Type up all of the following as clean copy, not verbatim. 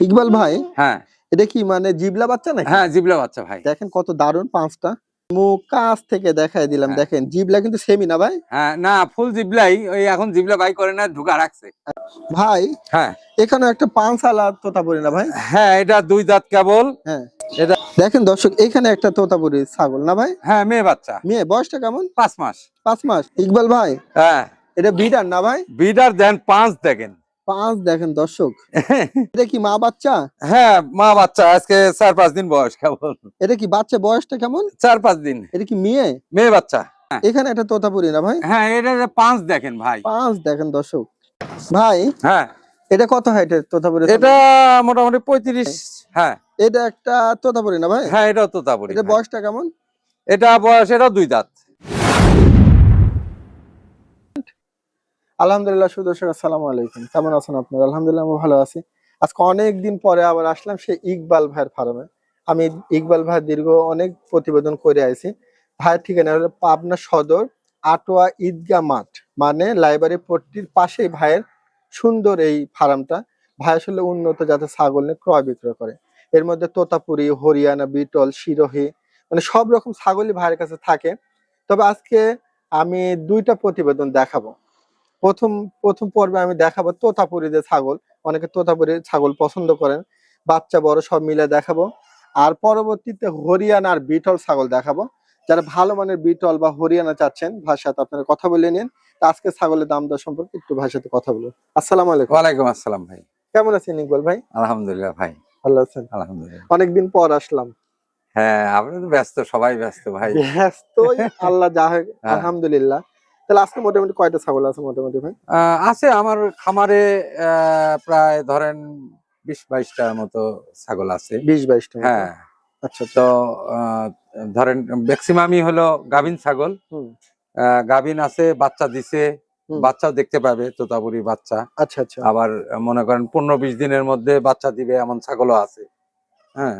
ইকবাল ভাই, হ্যাঁ এটা কি মানে জিবলা বাচ্চা নাকি? হ্যাঁ জিবলা বাচ্চা ভাই। দেখেন কত দারুণ পাঁচটা। মুখ কাছ থেকে দেখাই দিলাম, হ্যাঁ দেখেন জিবলা কিন্তু সেমি না ভাই? হ্যাঁ, না ফুল জিবলাই, ওই এখন জিবলা বাই করে না, ঢুকা রাখছে। ভাই হ্যাঁ এখানে একটা পাঁচালা তোতাপুরি না ভাই? হ্যাঁ, এটা দুই দাঁত কেবল। হ্যাঁ এটা দেখেন দর্শক, এখানে একটা তোতাপুরি ছাগল না ভাই? হ্যাঁ মেয়ে বাচ্চা, মেয়ে, বয়সটা কেমন? 5 মাস। 5 মাস। ইকবাল ভাই হ্যাঁ এটা বিডার না ভাই? বিডার দেন 5 দেখেন। 5 দেখেন দর্শক, এটা কি মা বাচ্চা? হ্যাঁ মা বাচ্চা, আজকে 4-5 দিন বয়স কেবল। এটা কি বাচ্চা, বয়সটা কেমন? 4-5 দিন। এটা কি মেয়ে? মেয়ে বাচ্চা। এখানে একটা তোতাপুরি না ভাই? হ্যাঁ এটা 5 দেখেন ভাই। 5 দেখেন দর্শক। ভাই হ্যাঁ এটা কত হাইটের তোতাপুরি? এটা মোটামুটি 35। হ্যাঁ এটা একটা তোতাপুরি না ভাই? হ্যাঁ এটাও তোতাপুরি। এটা বয়সটা কেমন? এটা বয়স, এটাও 2 দাঁত। আলহামদুলিল্লাহ, সুদর্শক আসসালামু আলাইকুম, কেমন আছেন আপনারা? আলহামদুলিল্লাহ আমি ভালো আছি। আজকে অনেকদিন পরে আবার আসলাম সেই ইকবাল ভাইয়ের ফার্মে। আমি ইকবাল ভাইয়ের দীর্ঘ অনেক প্রতিবেদন করে আইছি। ভাইয়ের ঠিকানা হলো পাবনা সদর আটোয়া ঈদগাহ মাঠ, মানে লাইব্রেরি পট্টির পাশেই ভাইয়ের সুন্দর এই ফার্মটা। ভাই আসলে উন্নত জাতের ছাগল নিয়ে ক্রয় বিক্রয় করে। এর মধ্যে তোতাপুরি, হরিয়ানা, বিটল, সিরোহী, মানে সব রকম ছাগলই ভাইয়ের কাছে থাকে। তবে আজকে আমি দুইটা প্রতিবেদন দেখাবো। প্রথম প্রথম পর্বে আমি দেখাবো তোতাপুরি যে ছাগল, অনেকে তোতাপুরি ছাগল পছন্দ করেন, বাচ্চা বড় সব মিলে দেখাবো। আর পরবর্তীতে হরিয়ানা আর বিটল ছাগল দেখাবো। যারা ভালো মানের বিটল বা হরিয়ানা চাচ্ছেন, ভাইয়ের সাথে আপনারা কথা বলে নিন। তা আজকে ছাগলের দাম দর সম্পর্কে একটু ভাইয়ের সাথে কথা বলবো। আসসালামু আলাইকুম। ওয়ালাইকুম আসসালাম ভাই। কেমন আছেন ইকবাল ভাই? আলহামদুলিল্লাহ ভাই। ভালো আছেন? আলহামদুলিল্লাহ। অনেকদিন পর আসলাম। হ্যাঁ আপনি তো ব্যস্ত, সবাই ব্যস্ত ভাই। ব্যস্তই আল্লাহ যা হয়, হ্যাঁ। আলহামদুলিল্লাহ। তাহলে আজকে মোটামুটি কয়টা ছাগল আছে মোটামুটি ভাই? আছে আমার খামারে প্রায় ধরেন 20-22টার মতো ছাগল আছে। 20-22টা মতো। হ্যাঁ আচ্ছা তো ধরেন ম্যাক্সিমামই হলো গাভিন ছাগল। হুম গাভিন আছে, বাচ্চা দিছে, হুম। বাচ্চাও দেখতে পাবে, তোতাপুরি বাচ্চা। আচ্ছা আচ্ছা। আবার মনে করেন 15-20 দিনের মধ্যে বাচ্চা দিবে এমন ছাগলও আছে। হ্যাঁ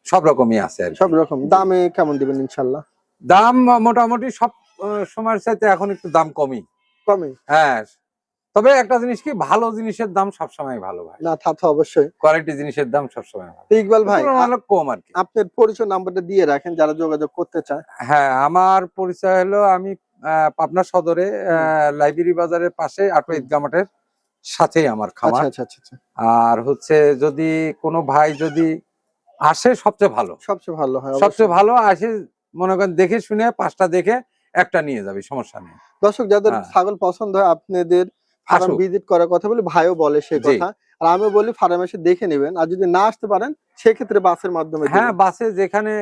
সব রকমই আছে আর কি। সব রকম। দামে কেমন দিবেন ইনশাল্লাহ? দাম মোটামুটি সব সময়ের চাইতে এখন একটু দাম কমই। কমে? হ্যাঁ তবে একটা জিনিস কি, ভালো জিনিসের দাম সবসময় ভালো ভাই। না তা তো অবশ্যই। কোয়ালিটি জিনিসের দাম সবসময় ভালো। তো ইকবাল ভাই তুলনামূলক কম আর কি। আপনার পরিচয় নাম্বারটা দিয়ে রাখেন যারা যোগাযোগ করতে চায়। হ্যাঁ আমার পরিচয় হলো, আমি পাবনা সদরে লাইব্রেরি বাজারের পাশে আটোয়া ঈদগাহ মাঠের সাথেই আমার আচ্ছা খামার। আচ্ছা আচ্ছা আচ্ছা। আর হচ্ছে যদি কোনো ভাই যদি আসে সবচেয়ে ভালো, সবচেয়ে ভালো হয় সবচেয়ে অবশ্যই। ভালো আসে, মনে করেন দেখে শুনে 5টা দেখে একটা নিয়ে যাবে, সমস্যা নেই। দর্শক যাদের হ্যাঁ। ছাগল পছন্দ হয় আপনাদের ফার্ম আসুক। ভিজিট করার কথা বলে ভাইও বলে সেই জি। কথা। আর আমিও বলি ফার্ম এসে দেখে নেবেন, আর যদি না আসতে পারেন সেক্ষেত্রে বাসের মাধ্যমে হ্যাঁ দিবেন। বাসে যেখানে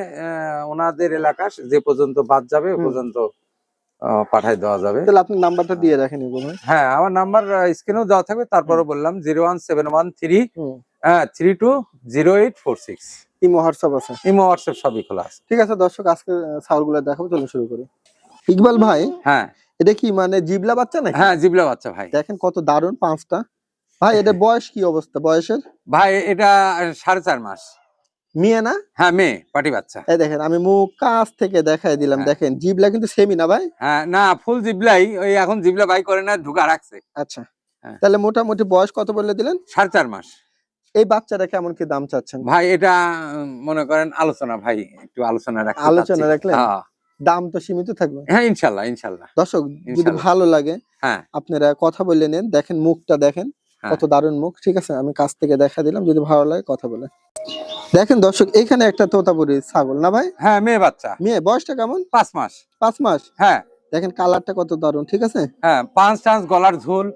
ওনাদের এলাকা যে পর্যন্ত বাস যাবে ও হুম। পর্যন্ত পাঠাই দেওয়া যাবে। তাহলে আপনি নাম্বারটা দিয়ে রাখেন ইকবাল ভাই। হ্যাঁ আমার নাম্বার স্ক্রিনেও দেওয়া থাকবে, তারপরে বললাম 01713 হুম। 320846। ইমো হোয়াটসঅ্যাপ আছে? ইমো হোয়াটসঅ্যাপ সবই খোলা আছে। ঠিক আছে দর্শক, আজকে ছাগলগুলো দেখাবো, চলুন শুরু করি। ইকবাল ভাই হ্যাঁ এটা কি মানে জিবলা বাচ্চা নাকি? হ্যাঁ জিবলা বাচ্চা ভাই। দেখেন কত দারুণ পাঁচটা। ভাই এটা বয়স কি অবস্থা বয়সের? ভাই এটা 4.5 মাস। মেয়ে না? হ্যাঁ মেয়ে, পাটি বাচ্চা। এই দেখেন আমি মুখ কাছ থেকে দেখাই দিলাম, হ্যাঁ। দেখেন জিবলা কিন্তু সেমি না ভাই? হ্যাঁ না ফুল জিবলাই, ওই এখন জিবলা বাই করে না, ঢুকা রাখছে। আচ্ছা। হ্যাঁ। তাহলে মোটামুটি বয়স কত বললে দিলেন? 4.5 মাস। এই বাচ্চাটা কেমন কি দাম চাচ্ছেন? ভাই এটা মনে করেন আলোচনা, ভাই একটু আলোচনা রাখতে আলোচনা চাচ্ছি। রাখলেন? হ্যাঁ দাম তো সীমিত থাকবে। হ্যাঁ ইনশাল্লাহ ইনশাল্লাহ। দর্শক যদি ইনশাল্লাহ। ভালো লাগে হ্যাঁ আপনারা কথা বলে নেন, দেখেন মুখটা দেখেন হ্যাঁ। কত দারুণ মুখ। ঠিক আছে আমি কাছ থেকে দেখা দিলাম, যদি ভালো লাগে কথা বলে। দেখেন দর্শক এখানে একটা তোতাপুরি ছাগল না ভাই? হ্যাঁ মেয়ে বাচ্চা। মেয়ে, বয়সটা কেমন? 5 মাস। 5 মাস। হ্যাঁ দেখেন কালারটা কত দারুণ। ঠিক আছে হ্যাঁ 5 গলার ঝোল।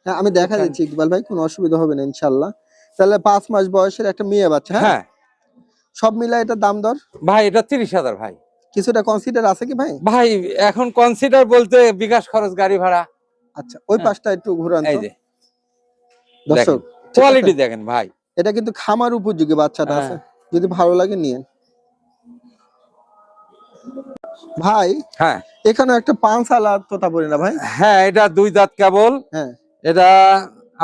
হ্যাঁ, আমি দেখা বুঝছেন? দিচ্ছি ইকবাল ভাই, কোনো অসুবিধা হবে না ইনশাল্লাহ। তাহলে 5 মাস বয়সের একটা মেয়ে বাচ্চা। হ্যাঁ হ্যাঁ সব মিলাই এটা দাম দর ভাই এটা 30,000 ভাই। কিছুটা কনসিডার আছে কি ভাই? ভাই এখন কনসিডার বলতে বিকাশ খরচ, গাড়ি ভাড়া। আচ্ছা ওই হ্যাঁ। পাশটা একটু ঘুরান এই তো যে দর্শক। ঠিক কোয়ালিটি আছে? দেখেন ভাই। এটা কিন্তু খামার উপযোগী বাচ্চাটা হ্যাঁ। আছে, যদি ভালো লাগে নিয়েন। ভাই হ্যাঁ এখানে একটা পাঁচালা তোতাপুরি না ভাই? হ্যাঁ এটা 2 দাঁত কেবল। হ্যাঁ। এটা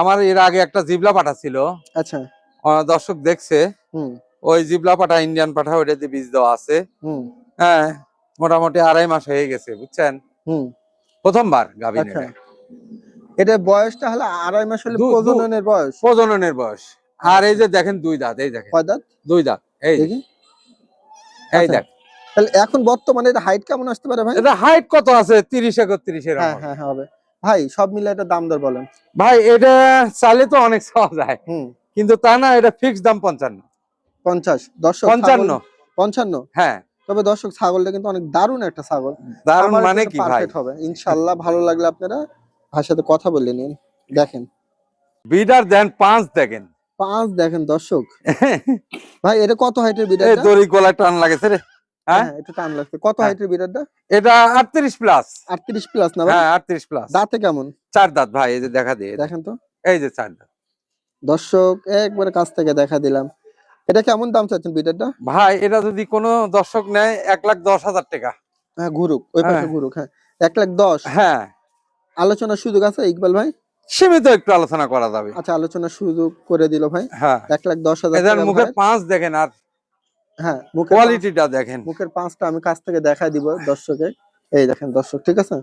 আমার এর আগে একটা জিবলা পাঠা ছিল, আচ্ছা। দর্শক দেখছে। হুম ওই জিবলা পাঠা, ইন্ডিয়ান পাঠা, ওইটাতে বীজ দেওয়া আছে। হুম হ্যাঁ মোটামুটি 2.5 মাস হয়ে গেছে, বুঝছেন। হুম। প্রথমবার গাভিন। আচ্ছা এটা বয়সটা হলো 2.5 মাস হলে দু- দু- প্রজননের বয়স? প্রজননের বয়স আর এই যে দেখেন দুই দাঁত, এই দেখেন কয় দাঁত দুই দাঁত, এই দেখি। এই আচ্ছা, দেখ। তাহলে এখন বর্তমানে এটা হাইট কেমন আসতে পারে ভাই? এটা হাইট কত আছে? 30-31 এর হ্যাঁ হ্যাঁ হ্যাঁ, হবে। ভাই সব মিলে এটা দাম দর বলেন। ভাই এটা চাইলে তো অনেক চাওয়া যায়, হুম, কিন্তু তা না, এটা ফিক্স দাম 55। 50 দর্শক 55। 55। হ্যাঁ, তবে দর্শক ছাগলটা কিন্তু অনেক দারুণ একটা ছাগল, দারুন খামারের মানে জন্য কি ভাই, পারফেক্ট হবে ইনশাআল্লাহ। ভালো লাগলে আপনারা ভাইয়ের সাথে কথা বলে নিন। দেখেন বিডার দেন 5 দেখেন। 5 দেখেন দর্শক। ভাই এটা কত হাইটের এই বিড়ালটা? দড়ি গলায় টান লাগেছে রে। হ্যাঁ, হ্যাঁ এটা টান লাগছে। কত হ্যাঁ। হাইটের বিড়ালটা? এটা 38 প্লাস। 38 প্লাস না ভাই? হ্যাঁ 38 প্লাস। দাঁতে কেমন 4 দাঁত ভাই, এই যে দেখা দিয়ে, দেখেন তো এই যে 4 দাঁত। দর্শক, একবারে কাছ থেকে দেখা দিলাম। এটা কেমন দাম চাচ্ছেন বিড়ালটা? ভাই এটা যদি কোনো দর্শক নেয় 1,10,000 টাকা। হ্যাঁ ঘুরুক, ওই পাশে হ্যাঁ। ঘুরুক। হ্যাঁ 1,10,000। হ্যাঁ, আলোচনার সুযোগ আছে ইকবাল ভাই? সীমিত একটু আলোচনা করা যাবে। আচ্ছা, আলোচনার সুযোগ করে দিল ভাই। হ্যাঁ, 1,10,000 এদের টাকা মুখে ভাই। 5 দেখেন, আর হ্যাঁ কোয়ালিটিটা দেখেন। মুখের 5টা আমি কাছ থেকে দেখাই দিব দর্শকে। এই দেখেন দর্শক, ঠিক আছে?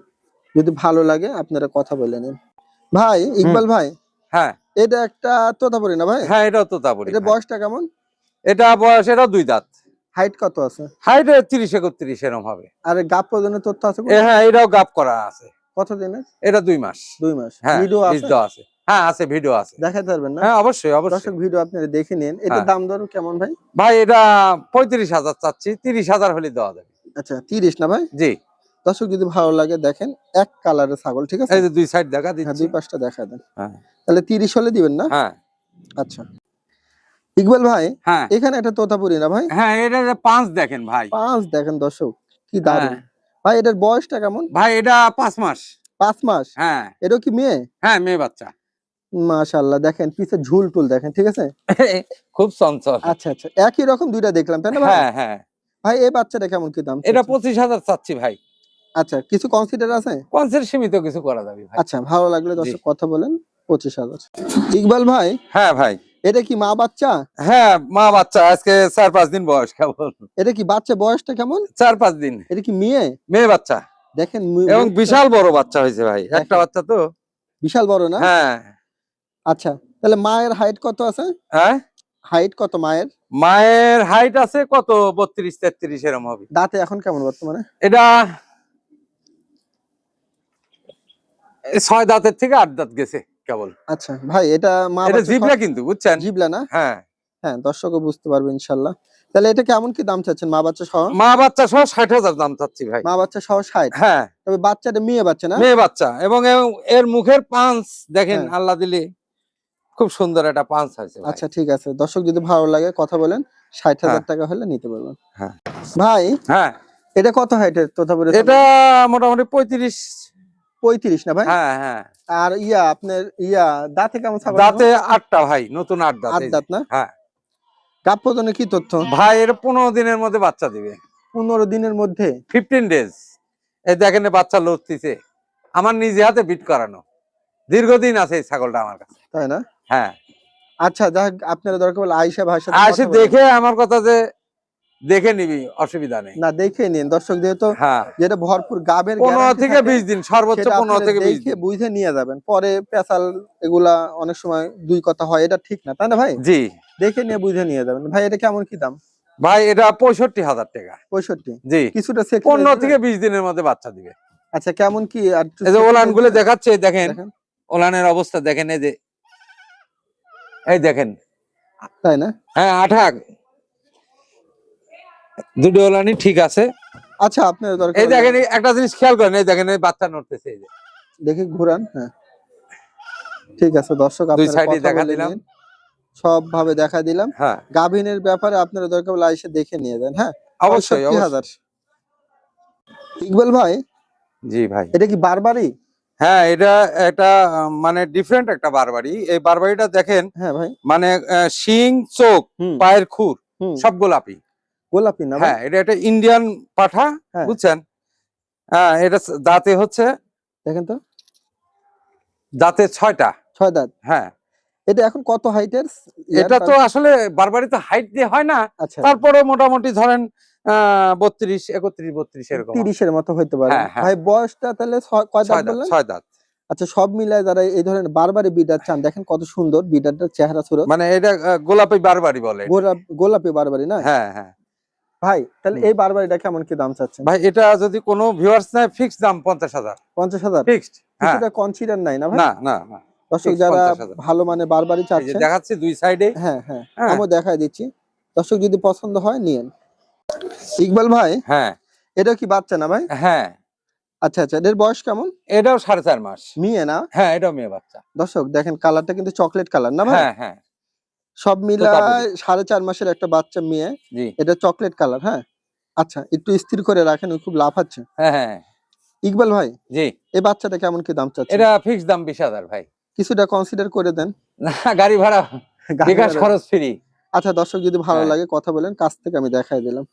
যদি ভালো লাগে আপনারা কথা বলে নিন। ভাই ইকবাল ভাই, হ্যাঁ এটা একটা তোতাপুরি না ভাই? হ্যাঁ, এটাও তো তা বলি। এটা বয়সটা কেমন? এটা বয়স, এটাও 2 দাঁত। হাইট কত আছে? হাইট 30-31 এরকম হবে। আর গাপ পর্যন্ত তথ্য আছে হ্যাঁ, এটাও গাপ করা আছে। কত দিনের? এটা 2 মাস। 2 মাস। হ্যাঁ, ভিডিও বীজ আছে? দেওয়া আছে। হ্যাঁ আছে, ভিডিও আছে। দেখাতে পারবেন না? হ্যাঁ অবশ্যই অবশ্যই। দর্শক ভিডিও আপনারা দেখে নিন। এটা হ্যাঁ। দাম দর কেমন ভাই? ভাই এটা 35,000 চাচ্ছি, 30,000 হলে দেওয়া যাবে। আচ্ছা 30 না ভাই? জি, দর্শক যদি ভালো লাগে দেখেন, এক কালারের ছাগল, ঠিক আছে? এই যে 2 সাইড দেখা হ্যাঁ দিচ্ছি। দুই পাশটা দেখা দেন। হ্যাঁ তাহলে 30 হলে দিবেন না? হ্যাঁ আচ্ছা ইকবাল ভাই, হ্যাঁ এখানে একটা তোতাপুরি না ভাই? হ্যাঁ, এটা যে 5 দেখেন ভাই। 5 দেখেন দর্শক, কি দারুণ। হ্যাঁ। ভাই এটার বয়সটা কেমন? ভাই এটা 5 মাস। 5 মাস। হ্যাঁ এটা কি মেয়ে? হ্যাঁ, মেয়ে বাচ্চা। মাশাআল্লাহ, দেখেন পিছে ঝুল টুল দেখেন, ঠিক আছে? খুব চঞ্চল। আচ্ছা আচ্ছা, একই রকম দুইটা দেখলাম তাই না ভাই? হ্যাঁ হ্যাঁ, ভাই এই বাচ্চাটা কেমন কি দাম এটা চাচ্ছেন? 25,000 চাচ্ছি ভাই। আচ্ছা, কিছু কনসিডার আছে? কনসের সীমিত কিছু করা যাবে ভাই। আচ্ছা, ভালো লাগলে দর্শক কথা বলেন। 25,000। ইকবাল ভাই, হ্যাঁ ভাই। এটা কি মা বাচ্চা? হ্যাঁ, মা বাচ্চা, আজকে 4-5 দিন বয়স কেবল। এটা কি বাচ্চা বয়সটা কেমন? 4-5 দিন। এটা কি মেয়ে? মেয়ে বাচ্চা, দেখেন এবং মুখটা বিশাল বড় বাচ্চা হয়েছে ভাই, একটা দেখেন। বাচ্চা তো। বিশাল বড় না? হ্যাঁ আচ্ছা, তাহলে মায়ের হাইট কত আছে? হ্যাঁ, হাইট কত মায়ের? মায়ের হাইট আছে কত 32-33 এরকম হবে। দাঁতে এখন কেমন বর্তমানে? এটা 6 দাঁতের থেকে 8 দাঁত গেছে কেবল। আচ্ছা ভাই, এটা মা এটা বাচ্চা জিবলা কিন্তু, বুঝছেন? জিবলা না? হ্যাঁ, হ্যাঁ দর্শকও বুঝতে পারবে ইনশাল্লাহ। তাহলে এটা কেমন কি দাম চাচ্ছেন মা বাচ্চা সহ? মা বাচ্চা সহ 60,000 দাম চাচ্ছি ভাই। মা বাচ্চা সহ 60। হ্যাঁ, তবে বাচ্চাটা মেয়ে বাচ্চা না? মেয়ে বাচ্চা, এবং এর মুখের পাঁচ দেখেন, হ্যাঁ। আল্লাহ দিলে খুব সুন্দর একটা পাঁচ আছে ভাই। আচ্ছা ঠিক আছে, দর্শক যদি ভালো লাগে কথা বলেন। 60,000 হ্যাঁ। টাকা হলে নিতে পারবেন। হ্যাঁ ভাই হ্যাঁ, এটা কত হাইটের তোতাপুরি? এটা মোটামুটি 35। 35 না ভাই? হ্যাঁ হ্যাঁ, আর আপনার দাঁতে কেমন ছাগল? দাঁতে 8টা ভাই, নতুন 8 দাঁত। 8 এই যে। দাঁত না? হ্যাঁ গাপ পর্যন্ত কি তথ্য? ভাই, এর 15 দিনের মধ্যে বাচ্চা দিবে। 15 দিনের মধ্যে? 15 ডেজ। এই দেখেন বাচ্চা লড়তিছে, আমার নিজে হাতে বিট করানো, দীর্ঘদিন আছে এই ছাগলটা আমার কাছে। তাই না? হ্যাঁ, আচ্ছা যাক, আপনারা দরকার হলে আয়েশা ভাইয়ের সাথে আসে কথা বলেন। দেখে আমার কথা যে দেখে নিবি, অসুবিধা নেই। না দেখে নিন দর্শক, যেহেতু হ্যাঁ, যেটা ভরপুর গাবের 15 থেকে 20 দিন, সর্বোচ্চ 15 থেকে 20 দেখে দিন। বুঝে নিয়ে যাবেন। পরে পেশাল এগুলা অনেক সময় দুই কথা হয়, এটা ঠিক না তাই না ভাই? জি দেখে নিয়ে বুঝে নিয়ে যাবেন। ভাই এটা কেমন কি দাম? ভাই, এটা 65,000 টাকা। 65? জি, কিছুটা চেক 15 থেকে 20 দিনের মধ্যে বাচ্চা দিবে। আচ্ছা কেমন কি আর একটু এই যে check ওলান করে গুলো দিবেন? দেখাচ্ছে, দেখেন দেখেন। ওলানের অবস্থা দেখেন, এই যে এই দেখেন। তাই না? হ্যাঁ, আঠা দুটো ওলানই ঠিক আছে। আচ্ছা আপনার দরকার এই হলে দেখেন, একটা জিনিস খেয়াল করেন, এই দেখেন এই বাচ্চা নড়তেছে, এই যে দেখি ঘুরান। হ্যাঁ ঠিক আছে দর্শক, দুই আপনারা সাইডে কথা দেখা বলে দিলাম। নিন। সব ভাবে দেখা দিলাম। হ্যাঁ গাভিনের ব্যাপারে আপনারা দরকার হলে এসে দেখে নিয়ে যান। হ্যাঁ অবশ্যই 65,000। ইকবাল ভাই, জি ভাই। এটা কি বারবারই? হ্যাঁ, এটা একটা মানে ডিফারেন্ট একটা বারবারি। এই বারবারিটা দেখেন, হ্যাঁ ভাই। মানে শিং, চোখ, হুম পায়ের খুর হুম, সব গোলাপি। গোলাপি না ভাই? হ্যাঁ, এটা একটা ইন্ডিয়ান পাঠা, হ্যাঁ। বুঝছেন? হ্যাঁ, এটা দাঁতে হচ্ছে, দেখেন তো, দাঁতে 6টা। 6 দাঁত। হ্যাঁ, এটা এখন কত হাইটের? এটা তো আসলে বারবারিতে হাইট দিয়ে হয় না, আচ্ছা তারপরে মোটামুটি ধরেন 32, 31, 32 এরকম। 30 এর মতো হইতে পারে। হ্যাঁ, হ্যাঁ। ভাই বয়সটা তাহলে কয় দাঁত 6 দাঁত, বললেন? 6 দাঁত। আচ্ছা, সব মিলায় যারা এই ধরনের বারবারি বিডার চান, দেখেন কত সুন্দর বিডারটার চেহারা সুরত। মানে এটা গোলাপি বারবারি বলে এটা। গোলাপি বারবারি না? হ্যাঁ হ্যাঁ ভাই তাহলে এই বারবারিটা কেমন কি দাম চাচ্ছেন? ভাই, এটা যদি কোনো ভিউয়ার্স নাই, ফিক্স দাম 50,000। 50,000? ফিক্সড, হ্যাঁ। কিছুটা কনসিডার নাই না ভাই? না না না, দর্শক fixed যারা 50,000। ভালো মানে বারবারি এই যে চাচ্ছেন, দেখাচ্ছি দুই সাইডে। হ্যাঁ হ্যাঁ, হ্যাঁ আমিও দেখাই দিচ্ছি। দর্শক যদি পছন্দ হয় নিয়েন। ইকবাল ভাই, হ্যাঁ এটা কি বাচ্চা না ভাই? হ্যাঁ, আচ্ছা আচ্ছা, এদের বয়স কেমন? এটাও 4.5 মাস। মেয়ে না? হ্যাঁ, এটাও মেয়ে বাচ্চা। দর্শক দেখেন কালারটা কিন্তু চকলেট কালার না ভাই? হ্যাঁ হ্যাঁ, সব তোতাপুরি। মিলায় 4.5 মাসের একটা বাচ্চা মেয়ে। জি এটা চকলেট কালার, হ্যাঁ। আচ্ছা, একটু স্থির করে রাখেন, ও খুব লাফাচ্ছে। হ্যাঁ হ্যাঁ ইকবাল ভাই, জি, এই বাচ্চাটা কেমন কি দাম চাচ্ছেন? এটা ফিক্স দাম 20,000 ভাই। কিছুটা কনসিডার করে দেন। না, গাড়ি ভাড়া গাড়ি বিকাশ ভাড়া- খরচ ফ্রি। আচ্ছা দর্শক যদি ভালো হ্যাঁ। লাগে কথা বলেন, কাছ থেকে আমি দেখাই দিলাম।